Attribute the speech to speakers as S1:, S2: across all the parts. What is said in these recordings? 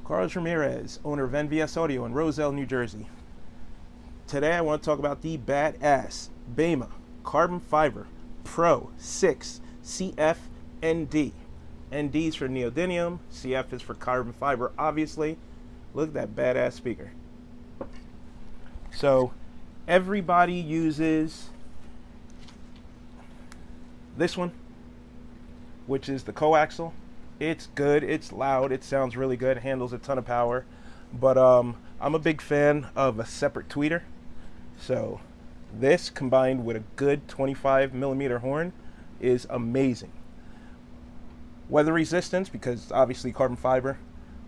S1: Carlos Ramirez, owner of NVS Audio in Roselle, New Jersey. Today I want to talk about the badass Beyma Carbon Fiber Pro6cfnd. ND is for neodymium, CF is for carbon fiber, obviously. Look at that badass speaker. So everybody uses this one, which is the coaxial. It's good, it's loud, it sounds really good, handles a ton of power. But I'm a big fan of a separate tweeter. So this combined with a good 25mm horn is amazing. Weather resistance, because obviously carbon fiber,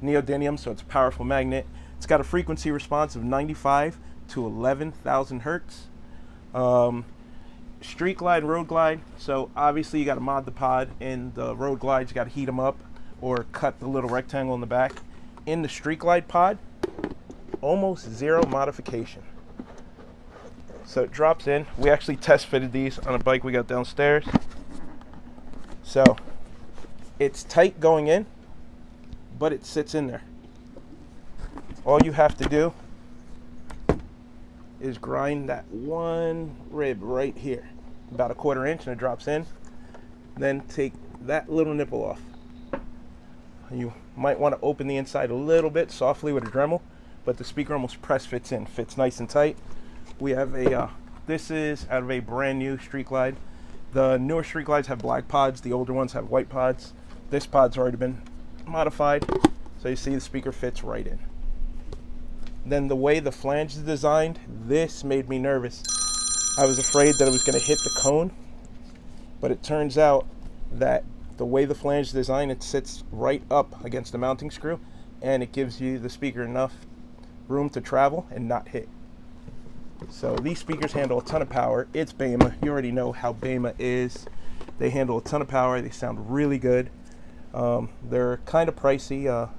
S1: neodymium, so it's a powerful magnet. It's got a frequency response of 95 to 11,000 hertz. Street glide and road glide, so obviously you got to mod the pod. In the road glides you got to heat them up or cut the little rectangle in the back. In the street glide pod, almost zero modification. So it drops in. We actually test fitted these on a bike we got downstairs. So it's tight going in, but it sits in there. All you have to do is grind that one rib right here, about 1/4 inch, and it drops in. Then take that little nipple off. You might want to open the inside a little bit softly with a Dremel, but the speaker almost press fits in, fits nice and tight. We have a this is out of a brand new street glide. The newer street glides have black pods, the older ones have white pods. This pod's already been modified, so you see the speaker fits right in. Then the way the flange is designed, this made me nervous. I was afraid that it was going to hit the cone, but it turns out that the way the flange is designed, it sits right up against the mounting screw, and it gives you the speaker enough room to travel and not hit. So these speakers handle a ton of power. It's Beyma. You already know how Beyma is. They handle a ton of power. They sound really good. They're kind of pricey.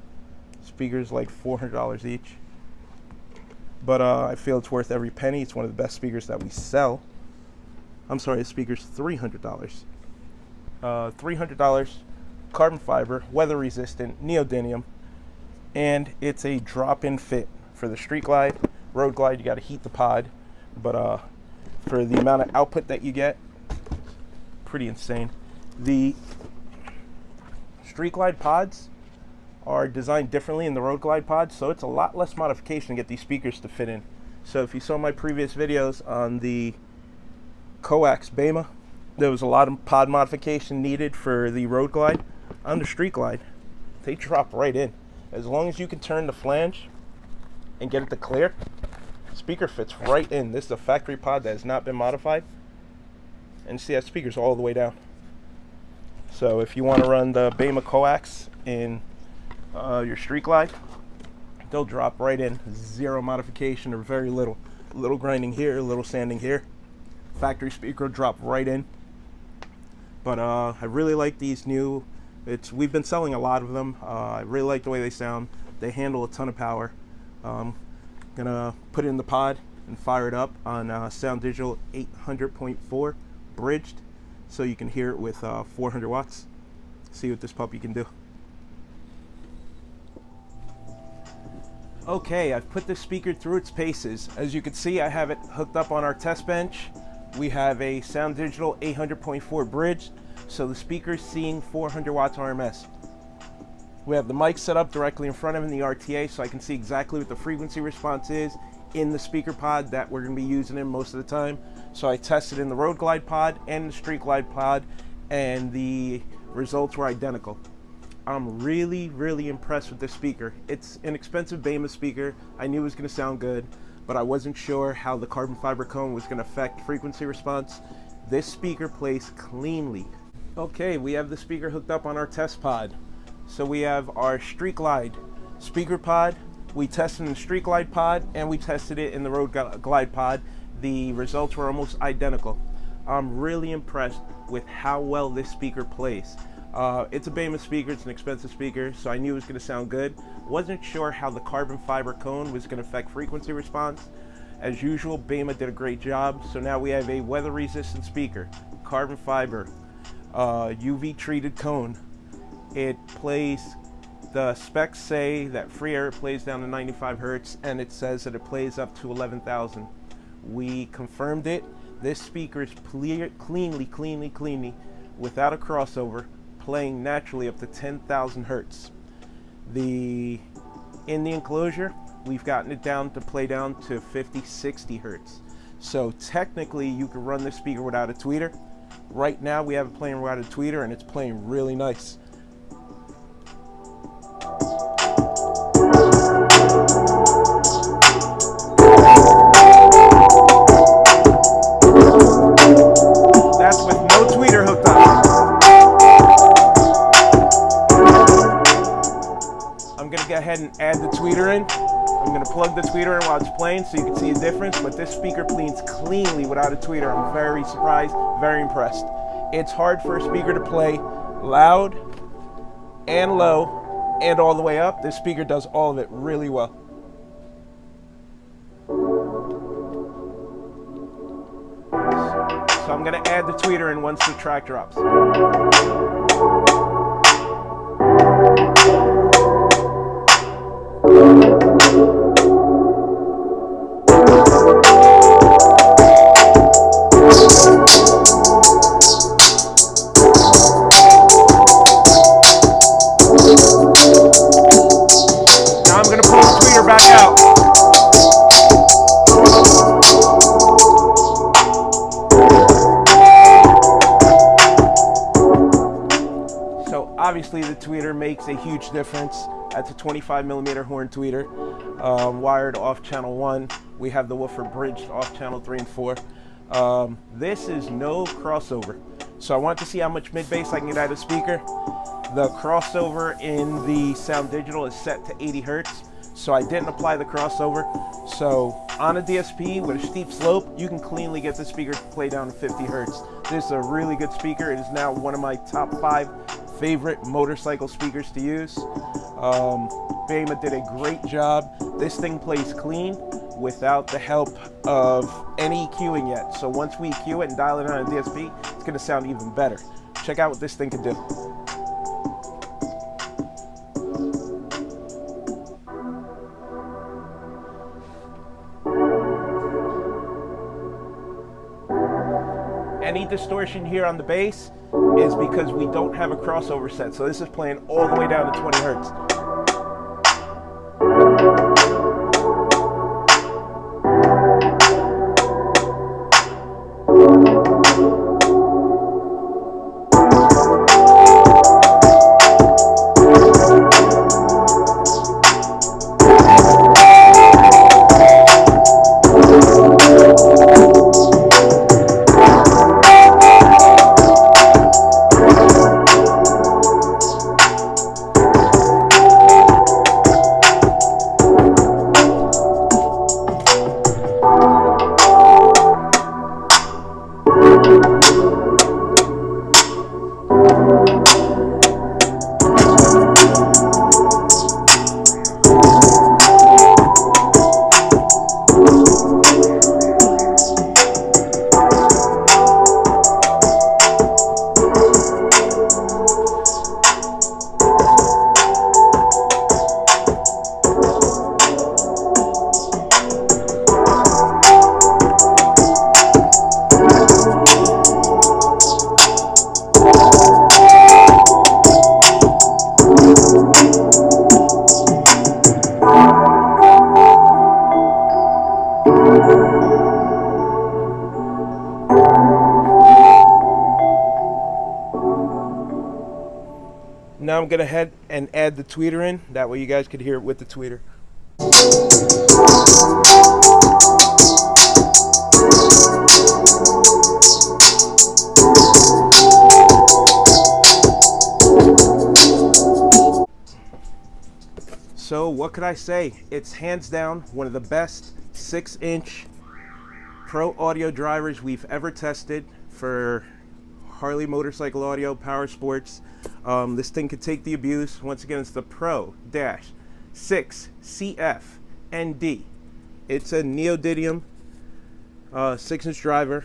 S1: Speakers like $400 each. But I feel it's worth every penny. It's one of the best speakers that we sell. I'm sorry, the speaker's $300. $300, carbon fiber, weather resistant, neodymium, and it's a drop-in fit for the street glide. Road glide, you got to heat the pod, but for the amount of output that you get, pretty insane. The street glide pods are designed differently in the road glide pods, so it's a lot less modification to get these speakers to fit in. So if you saw my previous videos on the coax Beyma, there was a lot of pod modification needed for the road glide. On the street glide, they drop right in. As long as you can turn the flange and get it to clear, speaker fits right in. This is a factory pod that has not been modified, and see that speaker's all the way down. So if you want to run the Beyma coax in your street glide, they'll drop right in. Zero modification or very little. A little grinding here, a little sanding here. Factory speaker will drop right in. But I really like these new. We've been selling a lot of them. I really like the way they sound. They handle a ton of power. Gonna put it in the pod and fire it up on Sound Digital 800.4 bridged, so you can hear it with 400 watts. See what this puppy can do. Okay, I've put this speaker through its paces. As you can see, I have it hooked up on our test bench. We have a Sound Digital 800.4 bridge, so the speaker's seeing 400 watts RMS. We have the mic set up directly in front of him in the RTA, so I can see exactly what the frequency response is in the speaker pod that we're going to be using him most of the time. So I tested in the road glide pod and the street glide pod, and the results were identical. I'm really, really impressed with this speaker. It's an expensive Beyma speaker. I knew it was going to sound good, but I wasn't sure how the carbon fiber cone was going to affect frequency response. This speaker plays cleanly. Okay, we have the speaker hooked up on our test pod. So we have our street glide speaker pod. We tested in the street glide pod and we tested it in the road glide pod. The results were almost identical. I'm really impressed with how well this speaker plays. It's a Beyma speaker, it's an expensive speaker, so I knew it was going to sound good. Wasn't sure how the carbon fiber cone was going to affect frequency response. As usual, Beyma did a great job. So now we have a weather resistant speaker, carbon fiber, UV treated cone. It plays The specs say that free air plays down to 95 hertz, and it says that it plays up to 11,000. We confirmed it. This speaker is cleanly, without a crossover, playing naturally up to 10,000 hertz. In the enclosure, we've gotten it down to play down to 50-60 hertz. So technically, you can run this speaker without a tweeter. Right now, we have it playing without a tweeter, and it's playing really nice. That's with no tweeter hooked up. I'm gonna go ahead and add the tweeter in. I'm gonna plug the tweeter in while it's playing so you can see a difference, but this speaker plays cleanly without a tweeter. I'm very surprised, very impressed. It's hard for a speaker to play loud and low and all the way up. This speaker does all of it really well. So I'm gonna add the tweeter in once the track drops. Now I'm gonna pull the tweeter back out. Obviously, the tweeter makes a huge difference. That's a 25mm horn tweeter, wired off channel 1. We have the woofer bridged off channel 3 and 4. This is no crossover. So I want to see how much mid-bass I can get out of the speaker. The crossover in the Sound Digital is set to 80 hertz. So I didn't apply the crossover. So on a DSP with a steep slope, you can cleanly get the speaker to play down to 50 hertz. This is a really good speaker. It is now one of my top 5 favorite motorcycle speakers to use. Beyma did a great job. This thing plays clean without the help of any EQing yet. So once we EQ it and dial it on a DSP, it's gonna sound even better. Check out what this thing can do. Any distortion here on the bass is because we don't have a crossover set. So this is playing all the way down to 20 hertz. Now I'm going to head and add the tweeter in. That way you guys could hear it with the tweeter. So what could I say? It's hands down one of the best 6-inch pro audio drivers we've ever tested for Harley motorcycle audio, power sports. This thing could take the abuse. Once again, it's the pro6cfnd. It's a neodymium 6-inch driver.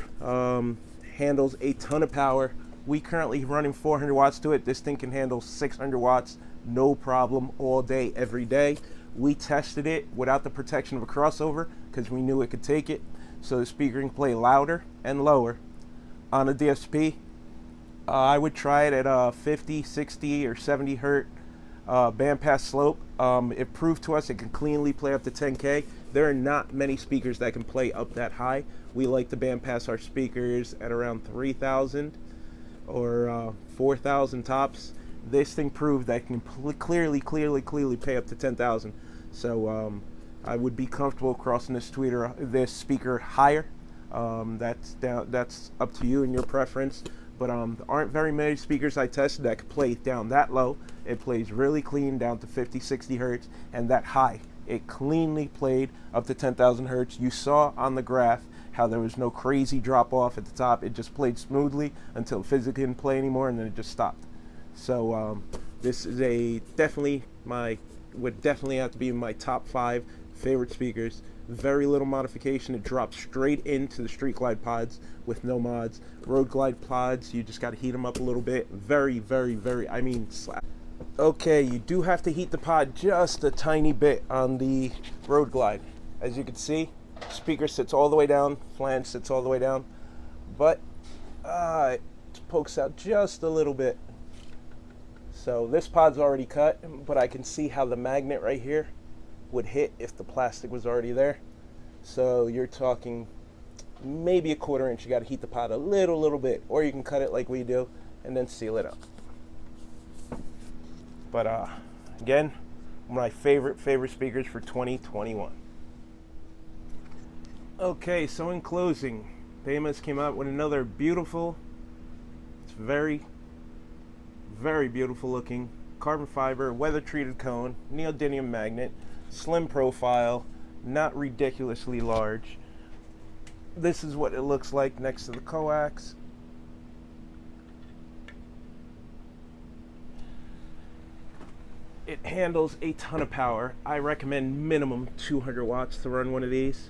S1: Handles a ton of power. We currently running 400 watts to it. This thing can handle 600 watts no problem all day, every day. We tested it without the protection of a crossover because we knew it could take it. So the speaker can play louder and lower on a DSP. I would try it at 50, 60, or 70 hertz bandpass slope. It proved to us it can cleanly play up to 10K. There are not many speakers that can play up that high. We like to bandpass our speakers at around 3,000 or 4,000 tops. This thing proved that it can clearly pay up to 10,000. So I would be comfortable crossing this speaker higher. That's up to you and your preference. But there aren't very many speakers I tested that could play down that low. It plays really clean down to 50, 60 hertz, and that high. It cleanly played up to 10,000 hertz. You saw on the graph how there was no crazy drop off at the top. It just played smoothly until it physically didn't play anymore, and then it just stopped. So this is would definitely have to be in my top 5 favorite speakers. Very little modification. It drops straight into the Street Glide pods with no mods. Road Glide pods, you just got to heat them up a little bit. Very, I mean, slap. Okay, you do have to heat the pod just a tiny bit on the Road Glide. As you can see, speaker sits all the way down, flange sits all the way down, but it pokes out just a little bit. So this pod's already cut, but I can see how the magnet right here would hit if the plastic was already there. So you're talking maybe a 1/4 inch. You got to heat the pod a little bit, or you can cut it like we do and then seal it up. But again, one of my favorite speakers for 2021. Okay, so in closing, Beyma's came out with another beautiful, it's very beautiful looking carbon fiber weather treated cone, neodymium magnet, slim profile, not ridiculously large. This is what it looks like next to the coax. It handles a ton of power. I recommend minimum 200 watts to run one of these.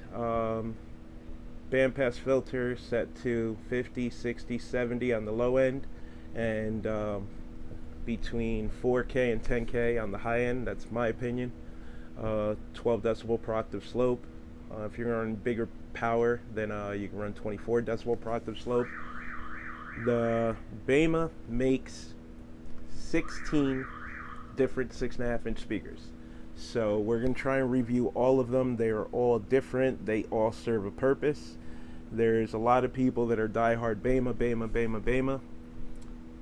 S1: Bandpass filter set to 50, 60, 70 on the low end, and between 4K and 10K on the high end. That's my opinion. 12 decibel per octave slope. If you're running bigger power, then you can run 24 decibel per octave slope. The Beyma makes 16 different 6.5 inch speakers. So we're going to try and review all of them. They are all different. They all serve a purpose. There's a lot of people that are diehard Beyma.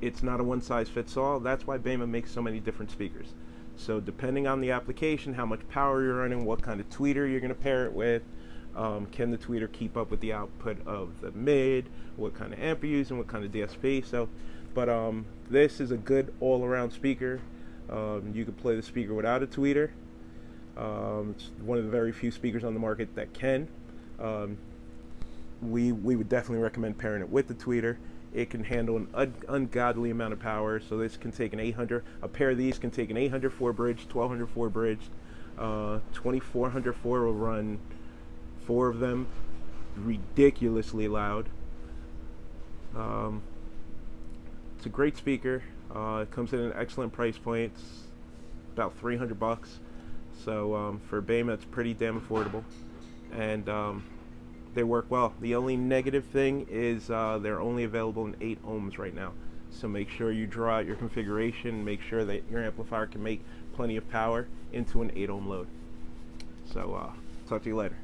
S1: It's not a one size fits all. That's why Beyma makes so many different speakers. So depending on the application, how much power you're running, what kind of tweeter you're going to pair it with, can the tweeter keep up with the output of the mid, what kind of amp you're using, what kind of DSP. So, but this is a good all-around speaker. You can play the speaker without a tweeter. It's one of the very few speakers on the market that can. We would definitely recommend pairing it with the tweeter. It can handle an ungodly amount of power. So this can take an 800. A pair of these can take an 800 4-bridge, 1200 4-bridge, 2400 4 will run 4 of them. Ridiculously loud. It's a great speaker. It comes in an excellent price point. It's about $300. So for Beyma, it's pretty damn affordable, and they work well. The only negative thing is they're only available in 8 ohms right now. So make sure you draw out your configuration. Make sure that your amplifier can make plenty of power into an 8 ohm load. So talk to you later.